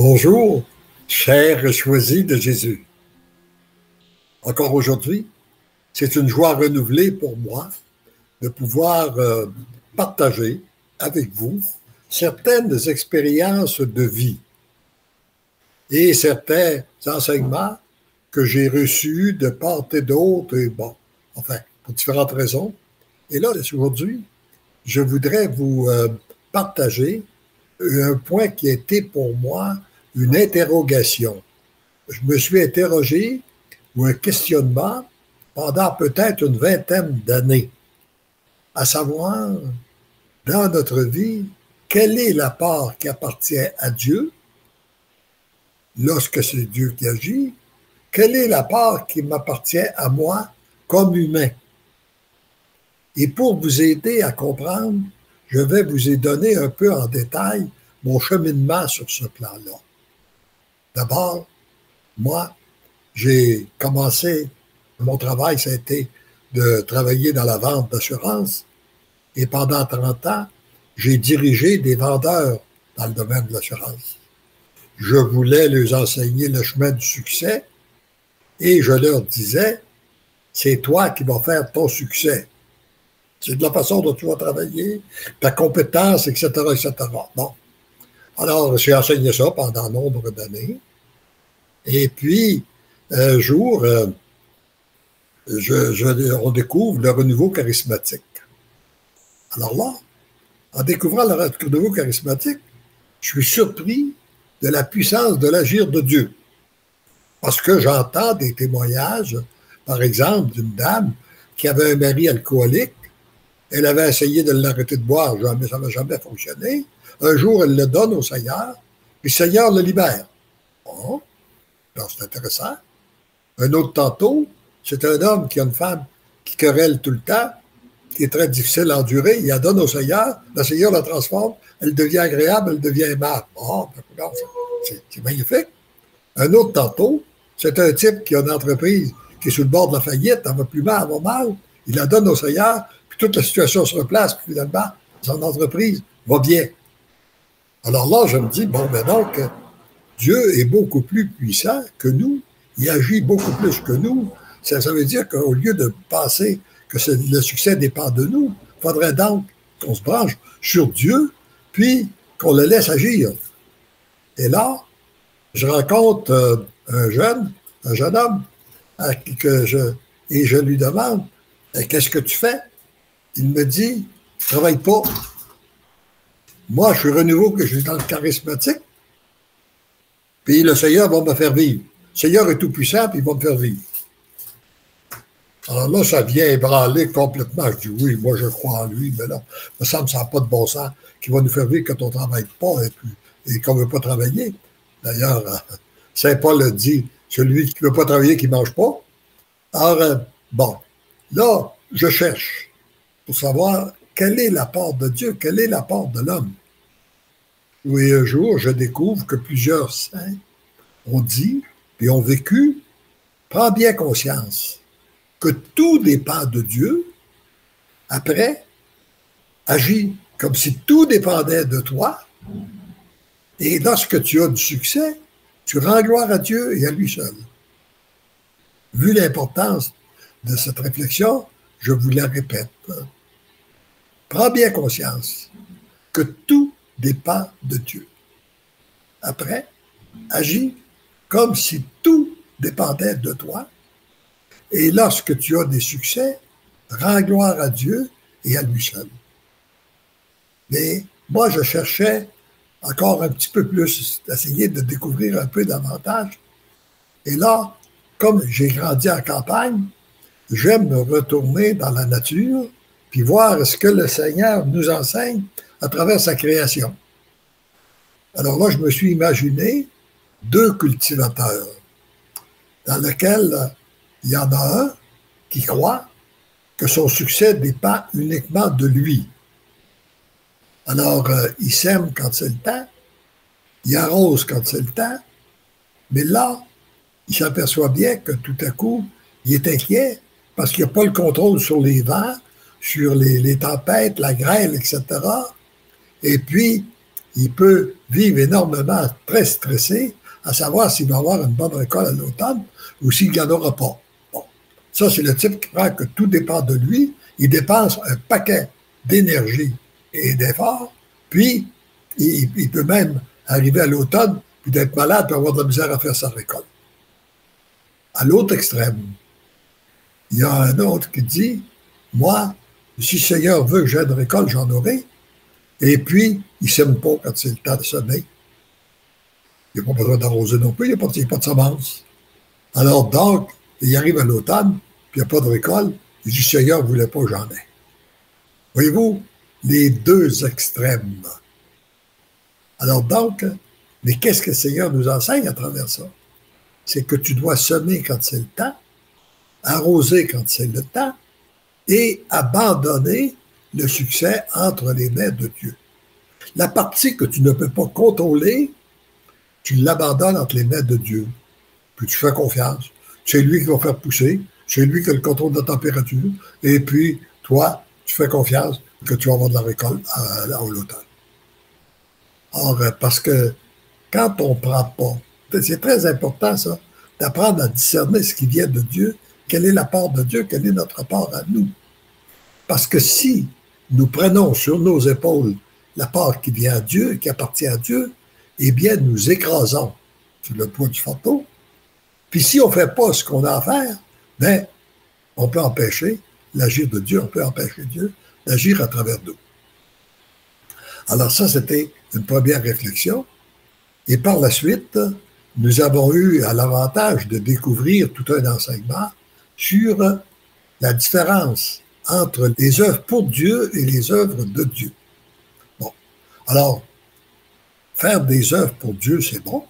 Bonjour, chers choisis de Jésus. Encore aujourd'hui, c'est une joie renouvelée pour moi de pouvoir partager avec vous certaines expériences de vie et certains enseignements que j'ai reçus de part et d'autre, et bon, enfin, pour différentes raisons. Et là, aujourd'hui, je voudrais vous partager un point qui a été pour moi une interrogation. Je me suis interrogé ou un questionnement pendant peut-être une vingtaine d'années, à savoir, dans notre vie, quelle est la part qui appartient à Dieu lorsque c'est Dieu qui agit, quelle est la part qui m'appartient à moi comme humain. Et pour vous aider à comprendre, je vais vous donner un peu en détail mon cheminement sur ce plan-là. D'abord, moi, j'ai commencé, mon travail, ça a été de travailler dans la vente d'assurance. Et pendant 30 ans, j'ai dirigé des vendeurs dans le domaine de l'assurance. Je voulais leur enseigner le chemin du succès et je leur disais, c'est toi qui vas faire ton succès. C'est de la façon dont tu vas travailler, ta compétence, etc., etc. Bon. Alors, j'ai enseigné ça pendant nombre d'années. Et puis, un jour, on découvre le renouveau charismatique. Alors là, en découvrant le renouveau charismatique, je suis surpris de la puissance de l'agir de Dieu. Parce que j'entends des témoignages, par exemple, d'une dame qui avait un mari alcoolique. Elle avait essayé de l'arrêter de boire, jamais, ça n'a jamais fonctionné. Un jour, elle le donne au Seigneur, et le Seigneur le libère. Bon, alors c'est intéressant. Un autre tantôt, c'est un homme qui a une femme qui querelle tout le temps, qui est très difficile à endurer. Il la donne au Seigneur, le Seigneur la transforme, elle devient agréable, elle devient aimable. Bon, c'est magnifique. Un autre tantôt, c'est un type qui a une entreprise qui est sur le bord de la faillite, elle va plus mal, elle va mal. Il la donne au Seigneur, puis toute la situation se replace, puis finalement, son entreprise va bien. Alors là, je me dis, bon, ben donc, Dieu est beaucoup plus puissant que nous. Il agit beaucoup plus que nous. Ça veut dire qu'au lieu de penser que le succès dépend de nous, il faudrait donc qu'on se branche sur Dieu, puis qu'on le laisse agir. Et là, je rencontre un jeune homme, et je lui demande, qu'est-ce que tu fais? Il me dit, je ne travaille pas. Moi, je suis renouveau, que je suis dans le charismatique, puis le Seigneur va me faire vivre. Le Seigneur est tout puissant, puis il va me faire vivre. Alors là, ça vient ébranler complètement. Je dis, oui, moi, je crois en lui, mais là, ça me semble pas de bon sens qu'il va nous faire vivre quand on ne travaille pas et qu'on ne veut pas travailler. D'ailleurs, Saint Paul a dit, celui qui ne veut pas travailler, qui ne mange pas. Alors, bon, là, je cherche pour savoir quelle est la part de Dieu, quelle est la part de l'homme. Et un jour, je découvre que plusieurs saints ont dit et ont vécu, prends bien conscience que tout dépend de Dieu. Après, agis comme si tout dépendait de toi. Et lorsque tu as du succès, tu rends gloire à Dieu et à lui seul. Vu l'importance de cette réflexion, je vous la répète. Prends bien conscience que tout dépend de Dieu. Après, agis comme si tout dépendait de toi. Et lorsque tu as des succès, rends gloire à Dieu et à lui seul. Mais moi, je cherchais encore un petit peu plus, d'essayer de découvrir un peu davantage. Et là, comme j'ai grandi en campagne, j'aime me retourner dans la nature puis voir ce que le Seigneur nous enseigne à travers sa création. Alors là, je me suis imaginé 2 cultivateurs dans lesquels il y en a un qui croit que son succès dépend uniquement de lui. Alors, il sème quand c'est le temps, il arrose quand c'est le temps, mais là, il s'aperçoit bien que tout à coup, il est inquiet parce qu'il n'a pas le contrôle sur les vents, sur les tempêtes, la grêle, etc. Et puis, il peut vivent énormément très stressés à savoir s'il va y avoir une bonne récolte à l'automne ou s'il n'y en aura pas. Bon. Ça, c'est le type qui croit que tout dépend de lui. Il dépense un paquet d'énergie et d'efforts, puis il peut même arriver à l'automne, puis d'être malade, puis avoir de la misère à faire sa récolte. À l'autre extrême, il y a un autre qui dit, moi, si le Seigneur veut que j'ai une récolte, j'en aurai. Et puis, il ne sème pas quand c'est le temps de semer. Il n'a pas besoin d'arroser non plus, il n'y a pas de semence. Alors donc, il arrive à l'automne, puis il n'y a pas de récolte, il dit, Seigneur ne voulait pas, j'en ai. Voyez-vous, les deux extrêmes. Alors donc, mais qu'est-ce que le Seigneur nous enseigne à travers ça? C'est que tu dois semer quand c'est le temps, arroser quand c'est le temps, et abandonner le succès entre les mains de Dieu. La partie que tu ne peux pas contrôler, tu l'abandonnes entre les mains de Dieu. Puis tu fais confiance. C'est lui qui va faire pousser. C'est lui qui a le contrôle de la température. Et puis, toi, tu fais confiance que tu vas avoir de la récolte à l'automne. Or, parce que quand on ne prend pas, c'est très important ça, d'apprendre à discerner ce qui vient de Dieu, quelle est la part de Dieu, quelle est notre part à nous. Parce que si nous prenons sur nos épaules la part qui vient à Dieu, qui appartient à Dieu, eh bien, nous écrasons sur le poids du fardeau. Puis si on ne fait pas ce qu'on a à faire, bien, on peut empêcher l'agir de Dieu, on peut empêcher Dieu d'agir à travers nous. Alors ça, c'était une première réflexion. Et par la suite, nous avons eu l'avantage de découvrir tout un enseignement sur la différence entre les œuvres pour Dieu et les œuvres de Dieu. Bon, alors, faire des œuvres pour Dieu, c'est bon.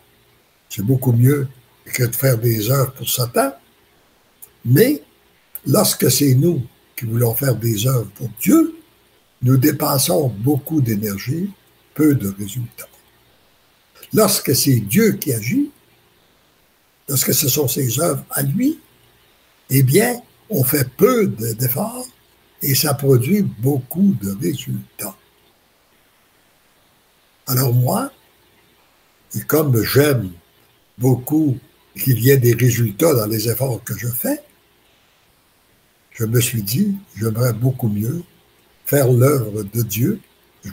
C'est beaucoup mieux que de faire des œuvres pour Satan. Mais lorsque c'est nous qui voulons faire des œuvres pour Dieu, nous dépensons beaucoup d'énergie, peu de résultats. Lorsque c'est Dieu qui agit, lorsque ce sont ses œuvres à lui, eh bien, on fait peu d'efforts et ça produit beaucoup de résultats. Alors moi, et comme j'aime beaucoup qu'il y ait des résultats dans les efforts que je fais, je me suis dit, j'aimerais beaucoup mieux faire l'œuvre de Dieu.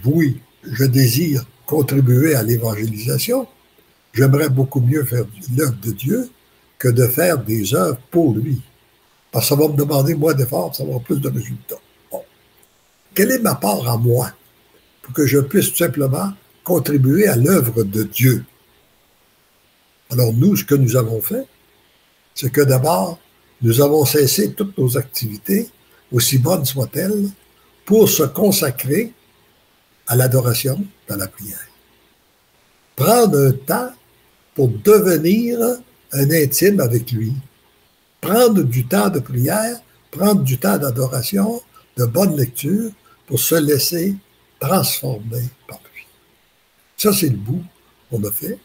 Oui, je désire contribuer à l'évangélisation. J'aimerais beaucoup mieux faire l'œuvre de Dieu que de faire des œuvres pour lui. Parce que ça va me demander moins d'efforts, ça va avoir plus de résultats. Bon. Quelle est ma part à moi pour que je puisse tout simplement contribuer à l'œuvre de Dieu? Alors nous, ce que nous avons fait, c'est que d'abord, nous avons cessé toutes nos activités, aussi bonnes soient-elles, pour se consacrer à l'adoration, à la prière. Prendre un temps pour devenir un intime avec lui. Prendre du temps de prière, prendre du temps d'adoration, de bonne lecture, pour se laisser transformer par lui. Ça, c'est le bout qu'on a fait.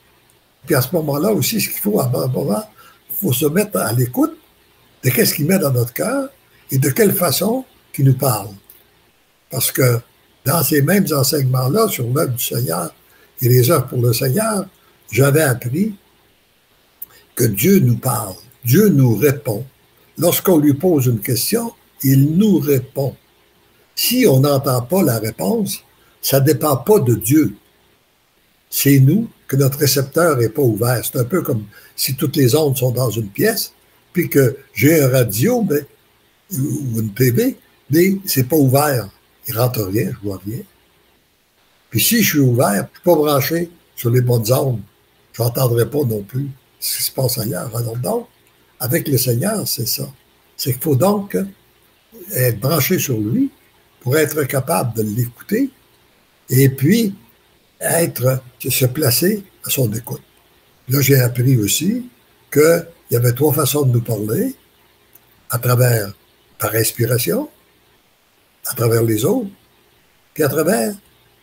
Puis à ce moment-là aussi, ce qu'il faut, à un moment, il faut se mettre à l'écoute de qu'est-ce qu'il met dans notre cœur et de quelle façon qu'il nous parle. Parce que dans ces mêmes enseignements-là sur l'œuvre du Seigneur et les œuvres pour le Seigneur, j'avais appris que Dieu nous parle, Dieu nous répond. Lorsqu'on lui pose une question, il nous répond. Si on n'entend pas la réponse, ça ne dépend pas de Dieu. C'est nous que notre récepteur n'est pas ouvert. C'est un peu comme si toutes les ondes sont dans une pièce, puis que j'ai un radio ou une TV, mais c'est pas ouvert. Il ne rentre rien, je vois rien. Puis si je suis ouvert, je ne suis pas branché sur les bonnes ondes, je n'entendrai pas non plus ce qui se passe ailleurs. Alors donc, avec le Seigneur, c'est ça. C'est qu'il faut donc être branché sur lui pour être capable de l'écouter et puis se placer à son écoute. Là, j'ai appris aussi qu'il y avait 3 façons de nous parler, à travers par inspiration, à travers les autres, puis à travers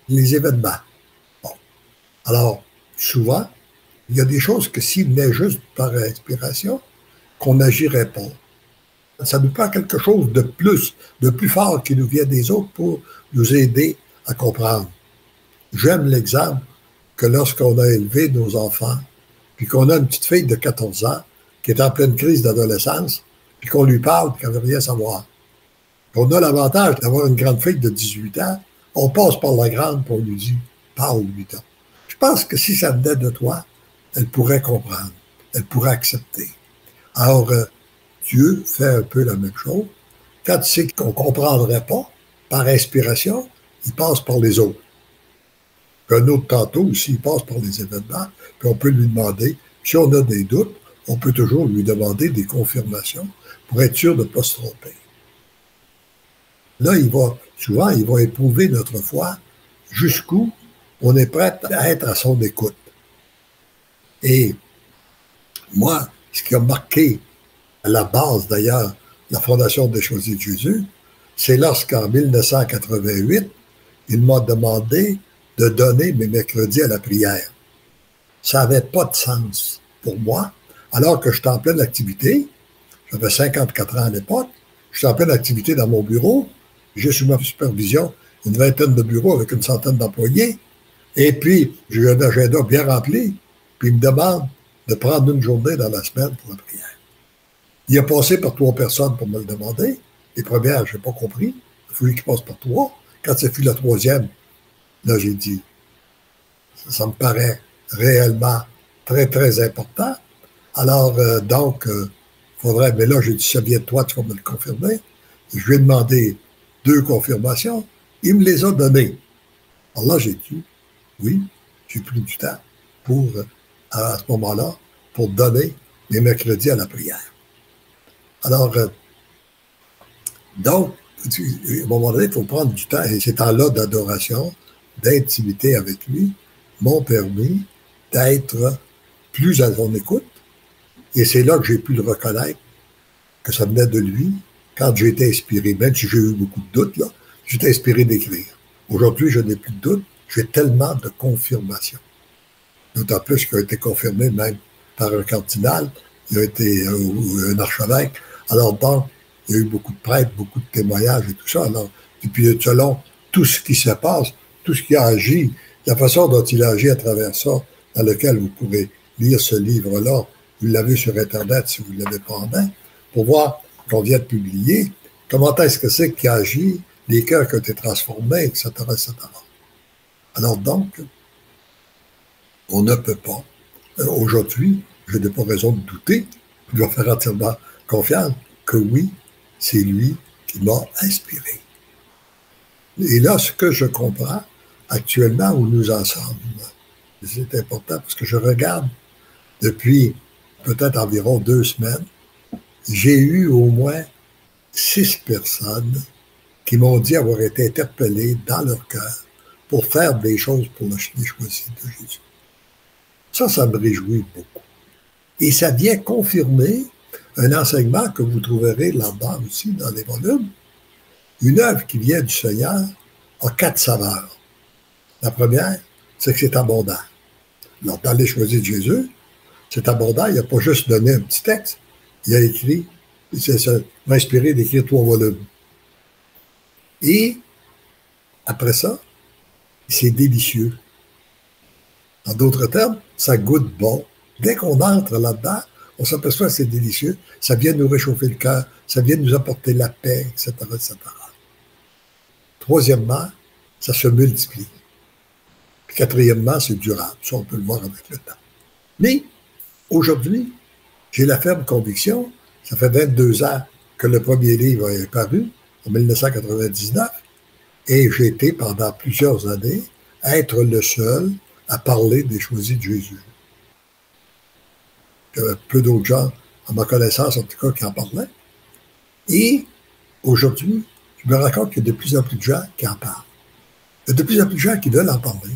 les événements. Bon. Alors, souvent, il y a des choses que s'il venait juste par inspiration, qu'on n'agirait pas. Ça nous prend quelque chose de plus fort qui nous vient des autres pour nous aider à comprendre. J'aime l'exemple que lorsqu'on a élevé nos enfants, puis qu'on a une petite fille de 14 ans qui est en pleine crise d'adolescence, puis qu'on lui parle, puis qu'elle ne veut rien savoir. On a l'avantage d'avoir une grande fille de 18 ans, on passe par la grande, puis on lui dit, parle-lui donc. Je pense que si ça venait de toi, elle pourrait comprendre, elle pourrait accepter. Alors, Dieu fait un peu la même chose. Quand tu sais qu'on ne comprendrait pas, par inspiration, il passe par les autres. Puis un autre tantôt aussi, il passe par les événements, puis on peut lui demander, si on a des doutes, on peut toujours lui demander des confirmations pour être sûr de ne pas se tromper. Là, souvent, il va éprouver notre foi jusqu'où on est prêt à être à son écoute. Et moi, ce qui a marqué à la base, d'ailleurs, la fondation des Choisis de Jésus, c'est lorsqu'en 1988, il m'a demandé de donner mes mercredis à la prière. Ça n'avait pas de sens pour moi, alors que j'étais en pleine activité. J'avais 54 ans à l'époque. J'étais en pleine activité dans mon bureau. J'ai sous ma supervision une vingtaine de bureaux avec une centaine d'employés. Et puis, j'ai eu un agenda bien rempli. Puis, il me demande de prendre une journée dans la semaine pour la prière. Il a passé par 3 personnes pour me le demander. Les premières, je n'ai pas compris. Il faut qu'il passe par 3. Quand c'est fut la 3e, là, j'ai dit, ça me paraît réellement très, très important. Alors, donc, il faudrait, mais là, j'ai dit, ça vient de toi, tu vas me le confirmer. Et je lui ai demandé 2 confirmations. Il me les a données. Alors là, j'ai dit, oui, j'ai pris du temps pour, à ce moment-là, pour donner mes mercredis à la prière. Alors, donc, à un moment donné, il faut prendre du temps. Et ces temps-là d'adoration, d'intimité avec lui, m'ont permis d'être plus à son écoute. Et c'est là que j'ai pu le reconnaître, que ça venait de lui, quand j'ai été inspiré, même si j'ai eu beaucoup de doutes, là, j'étais inspiré d'écrire. Aujourd'hui, je n'ai plus de doutes, j'ai tellement de confirmations. D'autant plus qu'il a été confirmé même par un cardinal, il a été un archevêque. Alors donc, il y a eu beaucoup de prêtres, beaucoup de témoignages et tout ça. Alors, et puis selon tout ce qui se passe, tout ce qui a agi, la façon dont il a agi à travers ça, dans lequel vous pourrez lire ce livre-là, vous l'avez sur Internet si vous ne l'avez pas en main, pour voir qu'on vient de publier, comment est-ce que c'est qu'il a agi, les cœurs qui ont été transformés, etc., etc. Alors donc, on ne peut pas. Aujourd'hui, je n'ai pas raison de douter, je dois faire entièrement confiance que oui, c'est lui qui m'a inspiré. Et là, ce que je comprends actuellement où nous en sommes, c'est important parce que je regarde depuis peut-être environ 2 semaines, j'ai eu au moins 6 personnes qui m'ont dit avoir été interpellées dans leur cœur pour faire des choses pour les choisis de Jésus. Ça me réjouit beaucoup. Et ça vient confirmer un enseignement que vous trouverez là-bas aussi dans les volumes. Une œuvre qui vient du Seigneur a 4 saveurs. La première, c'est que c'est abondant. Alors, dans les choisis de Jésus, c'est abondant. Il n'a pas juste donné un petit texte. Il a écrit, il m'a inspiré d'écrire 3 volumes. Et après ça, c'est délicieux. En d'autres termes, ça goûte bon. Dès qu'on entre là-dedans, on s'aperçoit que c'est délicieux. Ça vient nous réchauffer le cœur. Ça vient nous apporter la paix, etc., etc. Troisièmement, ça se multiplie. Puis quatrièmement, c'est durable. Ça, on peut le voir avec le temps. Mais aujourd'hui, j'ai la ferme conviction, ça fait 22 ans que le premier livre est paru, en 1999, et j'ai été pendant plusieurs années à être le seul à parler des choisis de Jésus. Il y avait peu d'autres gens, à ma connaissance en tout cas, qui en parlaient. Et aujourd'hui, je me rends compte qu'il y a de plus en plus de gens qui en parlent. Il y a de plus en plus de gens qui veulent en parler.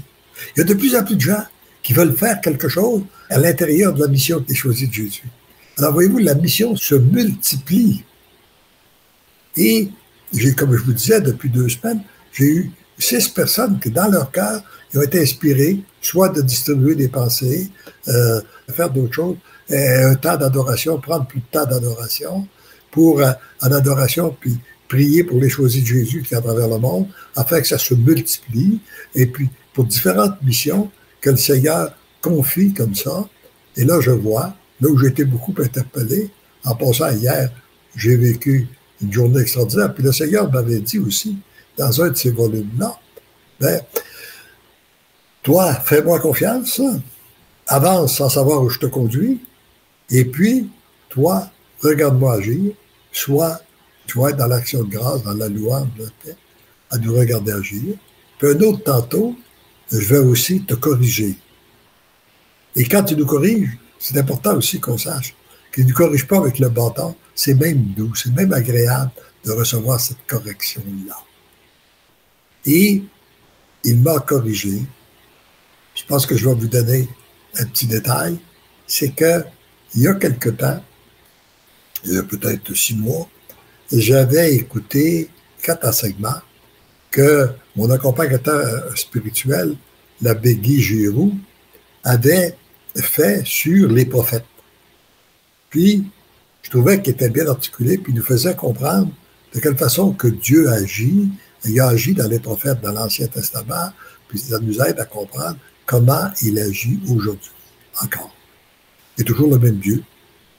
Il y a de plus en plus de gens qui veulent faire quelque chose à l'intérieur de la mission des choisis de Jésus. Alors, voyez-vous, la mission se multiplie. Et, comme je vous disais, depuis 2 semaines, j'ai eu 6 personnes qui, dans leur cœur, ils ont été inspirées, soit de distribuer des pensées, de faire d'autres choses, un temps d'adoration, prendre plus de temps d'adoration, pour, en adoration, puis prier pour les choisis de Jésus qui sont à travers le monde, afin que ça se multiplie, et puis pour différentes missions que le Seigneur confie comme ça. Et là, je vois, là où j'ai été beaucoup interpellé, en passant hier, j'ai vécu une journée extraordinaire. Puis le Seigneur m'avait dit aussi, dans un de ces volumes-là, ben, toi, fais-moi confiance, avance sans savoir où je te conduis, et puis, toi, regarde-moi agir, soit tu vas être dans l'action de grâce, dans la louange, à nous regarder agir. Puis un autre tantôt, je vais aussi te corriger. Et quand tu nous corriges, c'est important aussi qu'on sache qu'il ne nous corrige pas avec le bâton, c'est même doux, c'est même agréable de recevoir cette correction-là. Et il m'a corrigé. Je pense que je vais vous donner un petit détail. C'est que il y a quelque temps, il y a peut-être 6 mois, j'avais écouté 4 enseignements que mon accompagnateur spirituel, l'abbé Guy Giroux, avait fait sur les prophètes. Puis, je trouvais qu'il était bien articulé, puis il nous faisait comprendre de quelle façon que Dieu agit. Il a agi dans les prophètes, dans l'Ancien Testament, puis ça nous aide à comprendre comment il agit aujourd'hui, encore. Il est toujours le même Dieu,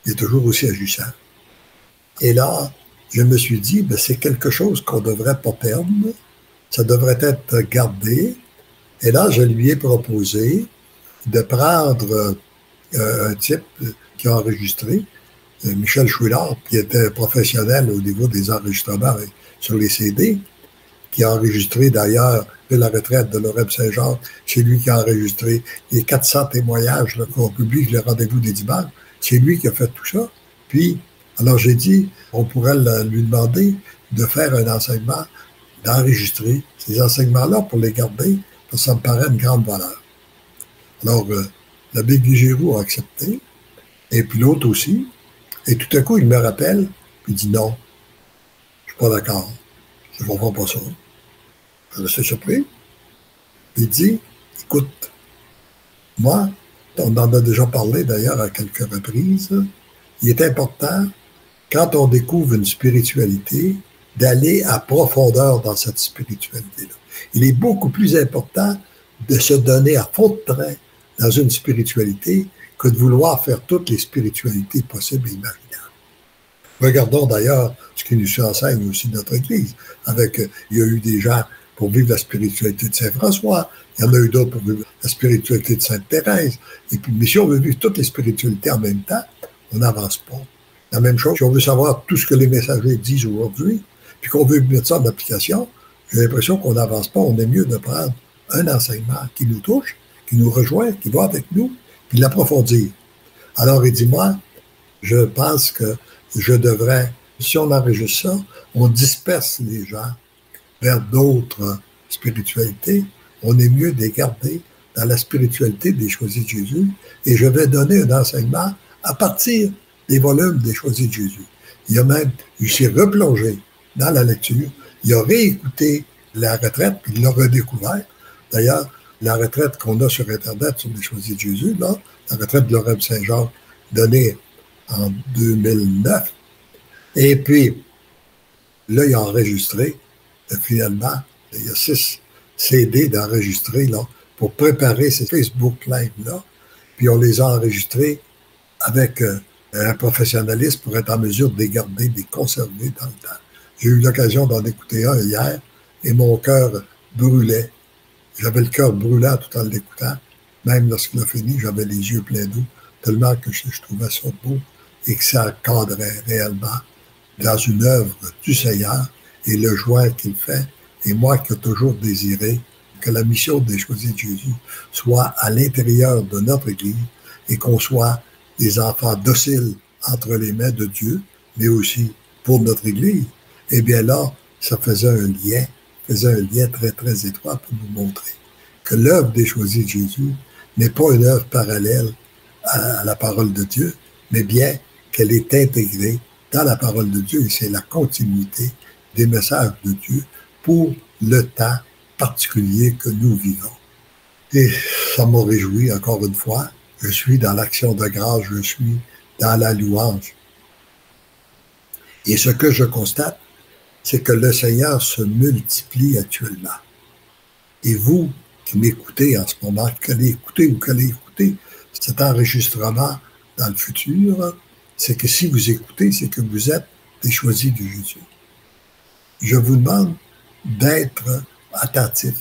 il est toujours aussi agissant. Et là, je me suis dit, ben, c'est quelque chose qu'on ne devrait pas perdre, ça devrait être gardé. Et là, je lui ai proposé de prendre un type qui a enregistré, Michel Chouinard, qui était professionnel au niveau des enregistrements sur les CD, qui a enregistré d'ailleurs la retraite de Laurent Saint-Jean, c'est lui qui a enregistré les 400 témoignages qu'on publie, le rendez-vous des dimanches, c'est lui qui a fait tout ça. Puis, alors j'ai dit, on pourrait lui demander de faire un enseignement, d'enregistrer ces enseignements-là pour les garder, parce que ça me paraît une grande valeur. Alors, l'abbé Guy Giroux a accepté, et puis l'autre aussi, et tout à coup, il me rappelle, puis il dit non, je ne suis pas d'accord, je ne comprends pas ça. Je suis surpris. Il dit, écoute, moi, on en a déjà parlé d'ailleurs à quelques reprises, il est important, quand on découvre une spiritualité, d'aller à profondeur dans cette spiritualité-là. Il est beaucoup plus important de se donner à fond de train dans une spiritualité que de vouloir faire toutes les spiritualités possibles et imaginables. Regardons d'ailleurs ce qui nous enseigne aussi notre Église. Il y a eu des gens pour vivre la spiritualité de Saint-François, il y en a eu d'autres pour vivre la spiritualité de Sainte-Thérèse. Et puis, mais si on veut vivre toutes les spiritualités en même temps, on n'avance pas. La même chose, si on veut savoir tout ce que les messagers disent aujourd'hui, puis qu'on veut mettre ça en application, j'ai l'impression qu'on n'avance pas. On est mieux de prendre un enseignement qui nous touche, qui nous rejoint, qui va avec nous, puis l'approfondir. Alors, il dit, moi, je pense que je devrais, si on enregistre ça, on disperse les gens vers d'autres spiritualités. On est mieux de les garder dans la spiritualité des Choisis de Jésus. Et je vais donner un enseignement à partir des volumes des Choisis de Jésus. Il s'est replongé dans la lecture, il a réécouté la retraite, puis il l'a redécouvert. D'ailleurs, la retraite qu'on a sur Internet sur les Choisis de Jésus, là, la retraite de Laurent Saint-Jean, donnée en 2009. Et puis, là, il a enregistré, finalement, il y a 6 CD d'enregistrés, là, pour préparer ces Facebook Live-là. Puis on les a enregistrés avec un professionnalisme pour être en mesure de les garder, de les conserver dans le temps. J'ai eu l'occasion d'en écouter un hier et mon cœur brûlait. J'avais le cœur brûlant tout en l'écoutant. Même lorsqu'il a fini, j'avais les yeux pleins d'eau, tellement que je trouvais ça beau et que ça cadrait réellement dans une œuvre du Seigneur et le joint qu'il fait. Et moi qui ai toujours désiré que la mission des Choisis de Jésus soit à l'intérieur de notre Église et qu'on soit des enfants dociles entre les mains de Dieu, mais aussi pour notre Église. Eh bien là, ça faisait un lien très, très étroit pour nous montrer que l'œuvre des Choisis de Jésus n'est pas une œuvre parallèle à la parole de Dieu, mais bien qu'elle est intégrée dans la parole de Dieu et c'est la continuité des messages de Dieu pour le temps particulier que nous vivons. Et ça m'a réjoui encore une fois. Je suis dans l'action de grâce, je suis dans la louange. Et ce que je constate, c'est que le Seigneur se multiplie actuellement. Et vous qui m'écoutez en ce moment, qui allez écouter ou qui allez écouter cet enregistrement dans le futur, c'est que si vous écoutez, c'est que vous êtes des choisis de Jésus. Je vous demande d'être attentif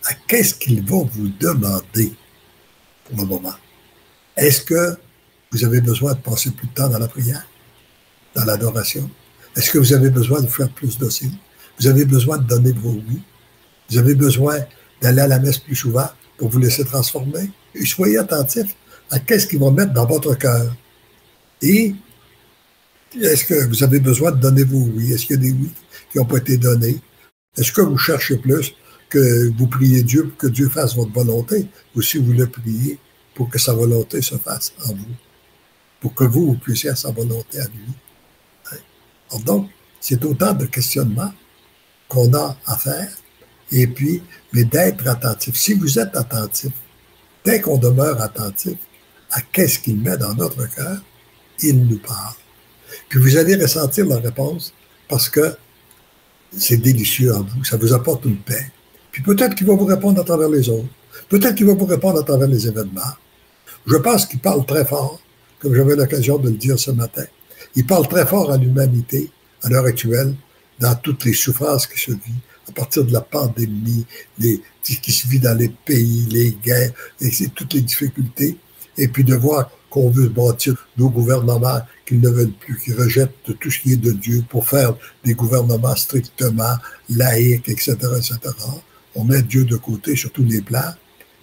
à qu'est-ce qu'il va vous demander pour le moment. Est-ce que vous avez besoin de passer plus de temps dans la prière, dans l'adoration? Est-ce que vous avez besoin de faire plus d'ossines? Vous avez besoin de donner vos oui? Vous avez besoin d'aller à la messe plus souvent pour vous laisser transformer? Et soyez attentifs à qu'est-ce qu'il va mettre dans votre cœur. Et est-ce que vous avez besoin de donner vos oui? Est-ce qu'il y a des oui qui n'ont pas été donnés? Est-ce que vous cherchez plus que vous priez Dieu pour que Dieu fasse votre volonté, ou si vous le priez pour que sa volonté se fasse en vous, pour que vous puissiez à sa volonté à lui? Alors donc, c'est autant de questionnements qu'on a à faire, et puis, mais d'être attentif. Si vous êtes attentif, dès qu'on demeure attentif à qu'est-ce qu'il met dans notre cœur, il nous parle. Puis vous allez ressentir la réponse parce que c'est délicieux en vous, ça vous apporte une paix. Puis peut-être qu'il va vous répondre à travers les autres. Peut-être qu'il va vous répondre à travers les événements. Je pense qu'il parle très fort, comme j'avais l'occasion de le dire ce matin. Il parle très fort à l'humanité, à l'heure actuelle, dans toutes les souffrances qui se vivent, à partir de la pandémie, qui se vit dans les pays, les guerres, et toutes les difficultés. Et puis de voir qu'on veut bâtir nos gouvernements qu'ils ne veulent plus, qui rejettent tout ce qui est de Dieu pour faire des gouvernements strictement laïques, etc., etc. On met Dieu de côté sur tous les plans.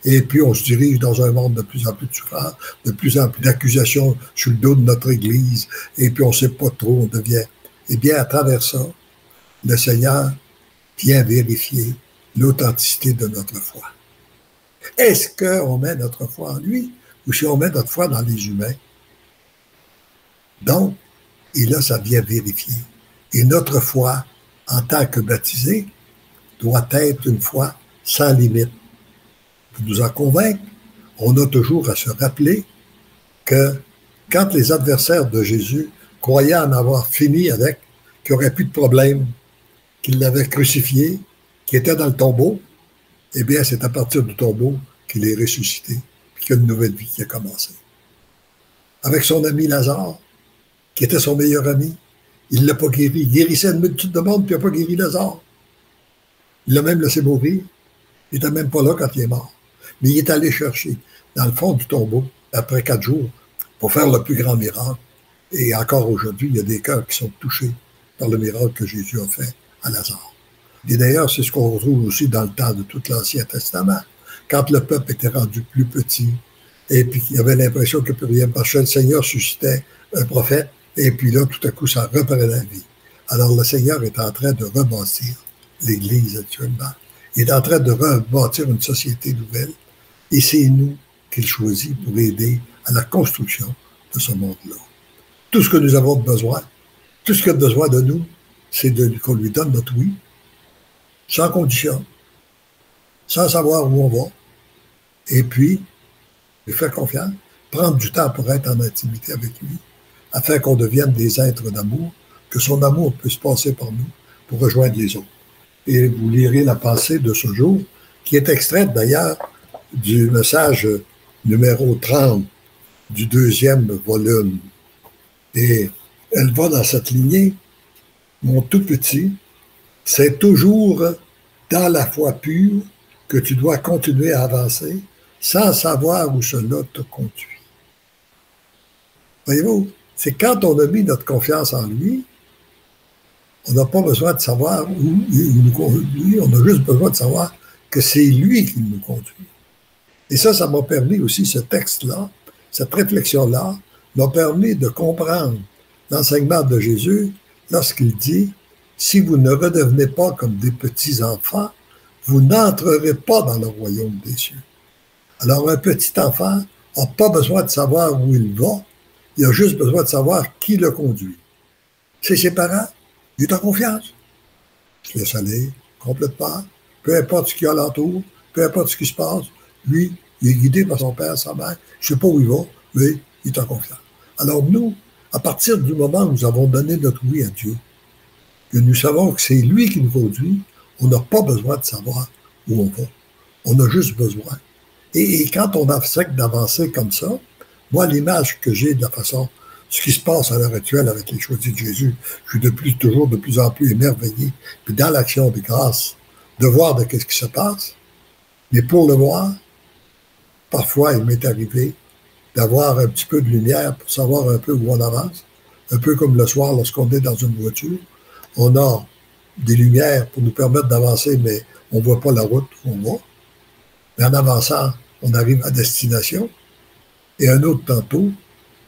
Et puis, on se dirige dans un monde de plus en plus de souffrance, de plus en plus d'accusations sur le dos de notre Église. Et puis, on ne sait pas trop, on devient... Eh bien, à travers ça, le Seigneur vient vérifier l'authenticité de notre foi. Est-ce qu'on met notre foi en lui ou si on met notre foi dans les humains? Donc, et là, ça vient vérifier. Et notre foi, en tant que baptisés, doit être une foi sans limite. Pour nous en convaincre, on a toujours à se rappeler que quand les adversaires de Jésus croyaient en avoir fini avec, qu'il n'y aurait plus de problème, qu'ils l'avaient crucifié, qu'il était dans le tombeau, eh bien, c'est à partir du tombeau qu'il est ressuscité, puis qu'il y a une nouvelle vie qui a commencé. Avec son ami Lazare, qui était son meilleur ami, il ne l'a pas guéri. Il guérissait une multitude de monde, puis il n'a pas guéri Lazare. Il l'a même laissé mourir. Il n'était même pas là quand il est mort. Mais il est allé chercher dans le fond du tombeau, après 4 jours, pour faire le plus grand miracle. Et encore aujourd'hui, il y a des cœurs qui sont touchés par le miracle que Jésus a fait à Lazare. Et d'ailleurs, c'est ce qu'on retrouve aussi dans le temps de tout l'Ancien Testament. Quand le peuple était rendu plus petit, et puis il y avait l'impression que plus rien marchait, le Seigneur suscitait un prophète, et puis là, tout à coup, ça reprenait la vie. Alors, le Seigneur est en train de rebâtir l'Église actuellement. Il est en train de rebâtir une société nouvelle, et c'est nous qu'il choisit pour aider à la construction de ce monde-là. Tout ce que nous avons besoin, tout ce qu'il a besoin de nous, c'est qu'on lui donne notre oui, sans condition, sans savoir où on va, et puis lui faire confiance, prendre du temps pour être en intimité avec lui, afin qu'on devienne des êtres d'amour, que son amour puisse passer par nous pour rejoindre les autres. Et vous lirez la pensée de ce jour, qui est extraite d'ailleurs du message numéro 30 du 2e volume. Et elle va dans cette lignée, mon tout petit, c'est toujours dans la foi pure que tu dois continuer à avancer sans savoir où cela te conduit. Voyez-vous, c'est quand on a mis notre confiance en lui, on n'a pas besoin de savoir où il nous conduit, on a juste besoin de savoir que c'est lui qui nous conduit. Et ça m'a permis aussi, ce texte-là, cette réflexion-là, m'a permis de comprendre l'enseignement de Jésus lorsqu'il dit « Si vous ne redevenez pas comme des petits-enfants, vous n'entrerez pas dans le royaume des cieux. » Alors, un petit enfant n'a pas besoin de savoir où il va, il a juste besoin de savoir qui le conduit. C'est ses parents, il est en confiance. Il se laisse aller complètement, peu importe ce qu'il y a alentour, peu importe ce qui se passe, lui, il est guidé par son père, sa mère, je ne sais pas où il va, mais il est en confiance. Alors nous, à partir du moment où nous avons donné notre oui à Dieu, que nous savons que c'est lui qui nous conduit, on n'a pas besoin de savoir où on va. On a juste besoin. Et quand on essaie d'avancer comme ça, moi, l'image que j'ai de la façon, ce qui se passe à l'heure actuelle avec les choisis de Jésus, je suis toujours de plus en plus émerveillé. Puis dans l'action de grâce, de voir de qu'est-ce qui se passe. Mais pour le voir, parfois, il m'est arrivé d'avoir un petit peu de lumière pour savoir un peu où on avance. Un peu comme le soir, lorsqu'on est dans une voiture, on a des lumières pour nous permettre d'avancer, mais on ne voit pas la route où on va. Mais en avançant, on arrive à destination. Et un autre tantôt,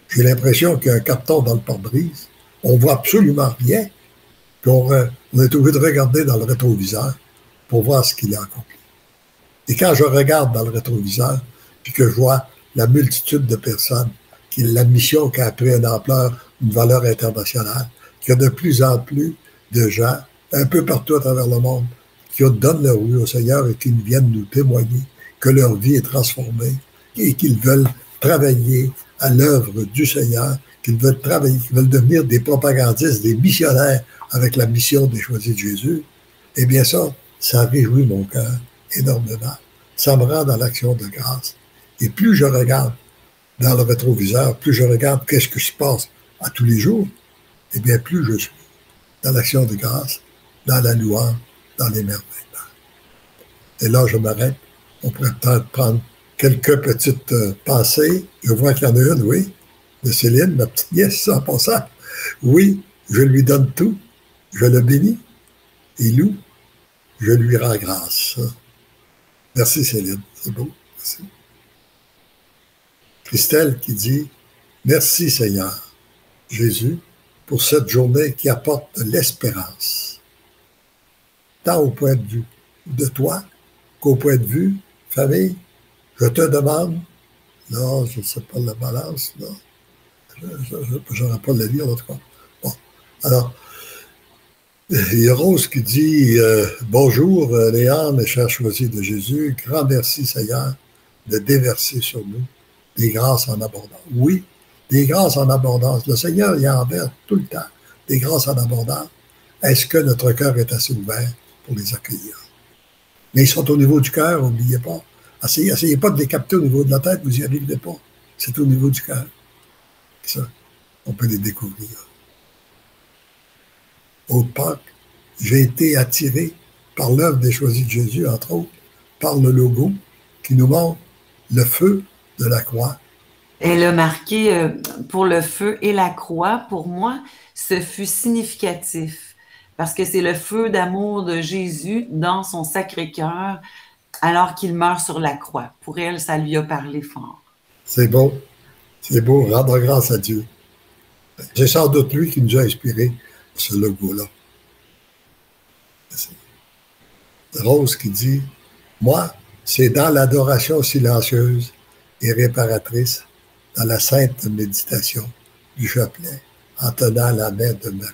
j'ai l'impression qu'il y a un carton dans le pare-brise. On ne voit absolument rien. Puis on est obligé de regarder dans le rétroviseur pour voir ce qu'il a accompli. Et quand je regarde dans le rétroviseur, puis que je vois la multitude de personnes, la mission qui a pris une ampleur, une valeur internationale, qu'il y a de plus en plus de gens, un peu partout à travers le monde, qui donnent leur vie au Seigneur et qui viennent nous témoigner que leur vie est transformée et qu'ils veulent travailler à l'œuvre du Seigneur, qu'ils veulent travailler, qu'ils veulent devenir des propagandistes, des missionnaires avec la mission des choisis de Jésus, eh bien ça réjouit mon cœur énormément. Ça me rend dans l'action de grâce. Et plus je regarde dans le rétroviseur, plus je regarde qu'est-ce qui se passe à tous les jours, eh bien plus je suis dans l'action de grâce, dans la louange, dans l'émerveillement. Et là, je m'arrête. On pourrait peut-être prendre quelques petites pensées. Je vois qu'il y en a une, oui, de Céline, ma petite nièce, en passant. Oui, je lui donne tout. Je le bénis. Et loue, je lui rends grâce. Merci Céline, c'est beau. Merci. Christelle qui dit « Merci Seigneur, Jésus, pour cette journée qui apporte de l'espérance. Tant au point de vue de toi qu'au point de vue famille, je te demande, non, je ne sais pas la balance, là, je n'aurai pas le lire, en tout cas. Bon, alors, il y a Rose qui dit bonjour Léon, mes chers choisis de Jésus, grand merci Seigneur de déverser sur nous des grâces en abondance. Oui, des grâces en abondance. Le Seigneur y enverse tout le temps des grâces en abondance. Est-ce que notre cœur est assez ouvert pour les accueillir? Mais ils sont au niveau du cœur, n'oubliez pas. Essayez pas de les capter au niveau de la tête, vous n'y arriverez pas. C'est au niveau du cœur. Ça, on peut les découvrir. Autre part, j'ai été attiré par l'œuvre des choisis de Jésus, entre autres, par le logo qui nous montre le feu de la croix. Elle a marqué pour le feu et la croix. Pour moi, ce fut significatif parce que c'est le feu d'amour de Jésus dans son Sacré-Cœur alors qu'il meurt sur la croix. Pour elle, ça lui a parlé fort. C'est beau. C'est beau. Rendre grâce à Dieu. C'est sans doute lui qui nous a inspiré ce logo-là. Rose qui dit « Moi, c'est dans l'adoration silencieuse et réparatrice, dans la sainte méditation du chapelet, en tenant la main de Marie. »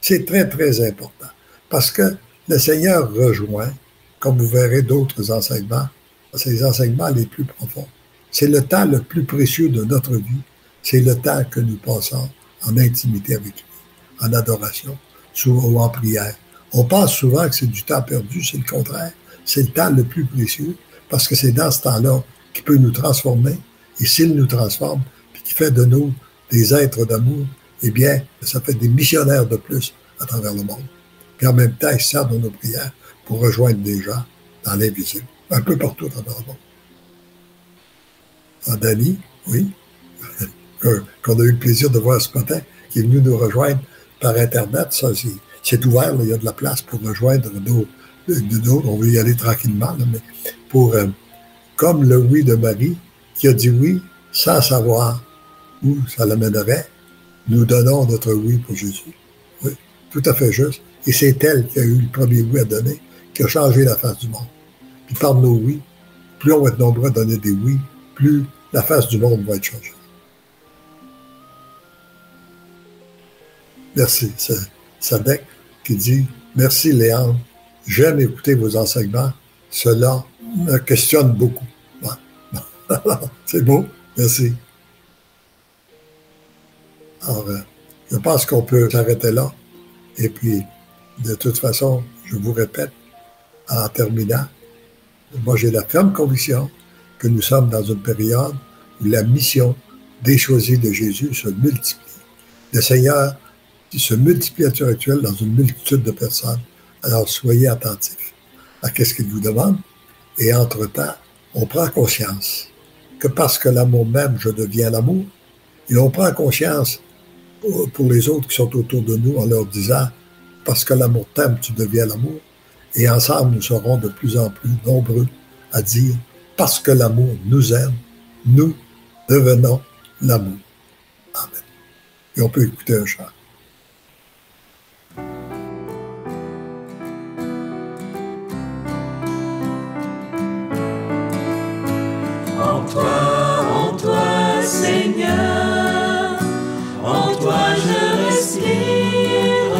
C'est très, très important, parce que le Seigneur rejoint, comme vous verrez d'autres enseignements, c'est les enseignements les plus profonds. C'est le temps le plus précieux de notre vie, c'est le temps que nous passons en intimité avec lui, en adoration, ou en prière. On pense souvent que c'est du temps perdu, c'est le contraire. C'est le temps le plus précieux, parce que c'est dans ce temps-là qu'il peut nous transformer. Et s'il nous transforme, puis qu'il fait de nous des êtres d'amour, eh bien, ça fait des missionnaires de plus à travers le monde. Puis en même temps, il sert de nos prières pour rejoindre des gens dans l'invisible, un peu partout à travers le monde. Ah, Dany, oui, qu'on a eu le plaisir de voir ce matin, qui est venu nous rejoindre par Internet. Ça, c'est ouvert, là, il y a de la place pour rejoindre d'autres. On veut y aller tranquillement, là, mais pour, comme le oui de Marie, qui a dit oui sans savoir où ça l'amènerait, nous donnons notre oui pour Jésus. Oui, tout à fait juste. Et c'est elle qui a eu le premier oui à donner, qui a changé la face du monde. Puis par nos oui, plus on va être nombreux à donner des oui, plus la face du monde va être changée. Merci. C'est Sadek qui dit « Merci Léandre, j'aime écouter vos enseignements, cela me questionne beaucoup. » C'est beau, merci. Alors, je pense qu'on peut s'arrêter là. Et puis, de toute façon, je vous répète, en terminant, Moi, j'ai la ferme conviction que nous sommes dans une période où la mission des choisis de Jésus se multiplie. Le Seigneur se multiplie à l'heure actuelle dans une multitude de personnes. Alors, soyez attentifs à ce qu'il vous demande. Et entre-temps, on prend conscience que parce que l'amour m'aime, je deviens l'amour. Et on prend conscience pour les autres qui sont autour de nous en leur disant « Parce que l'amour t'aime, tu deviens l'amour ». Et ensemble, nous serons de plus en plus nombreux à dire « Parce que l'amour nous aime, nous devenons l'amour ». Amen. Et on peut écouter un chant. En toi, Seigneur, en toi je respire,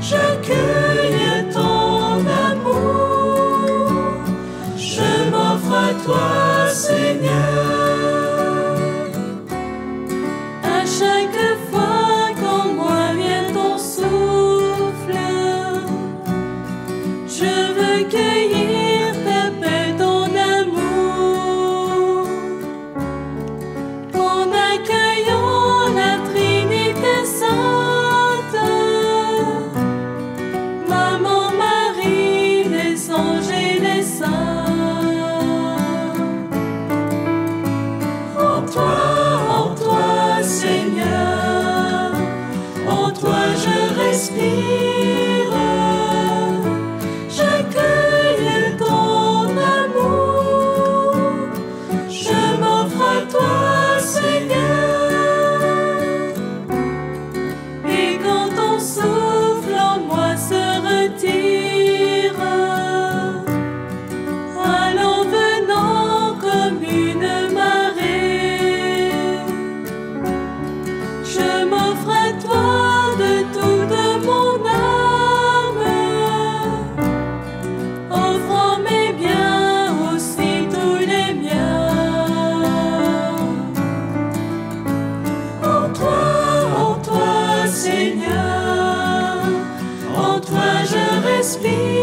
j'accueille ton amour, je m'offre à toi, Seigneur. À chaque fois qu'en moi vient ton souffle, je veux cueillir ta paix, ton amour. En accueillant la Trinité sainte, Maman Marie, les anges et les saints. En toi, Seigneur, en toi je respire, j'accueille ton amour, je m'offre à toi, Seigneur. Et quand ton souffle en moi se retire, allant venant comme une marée, je m'offre à toi de toute mon âme, offrant mes biens aussi tous les miens. En toi, Seigneur, en toi je respire.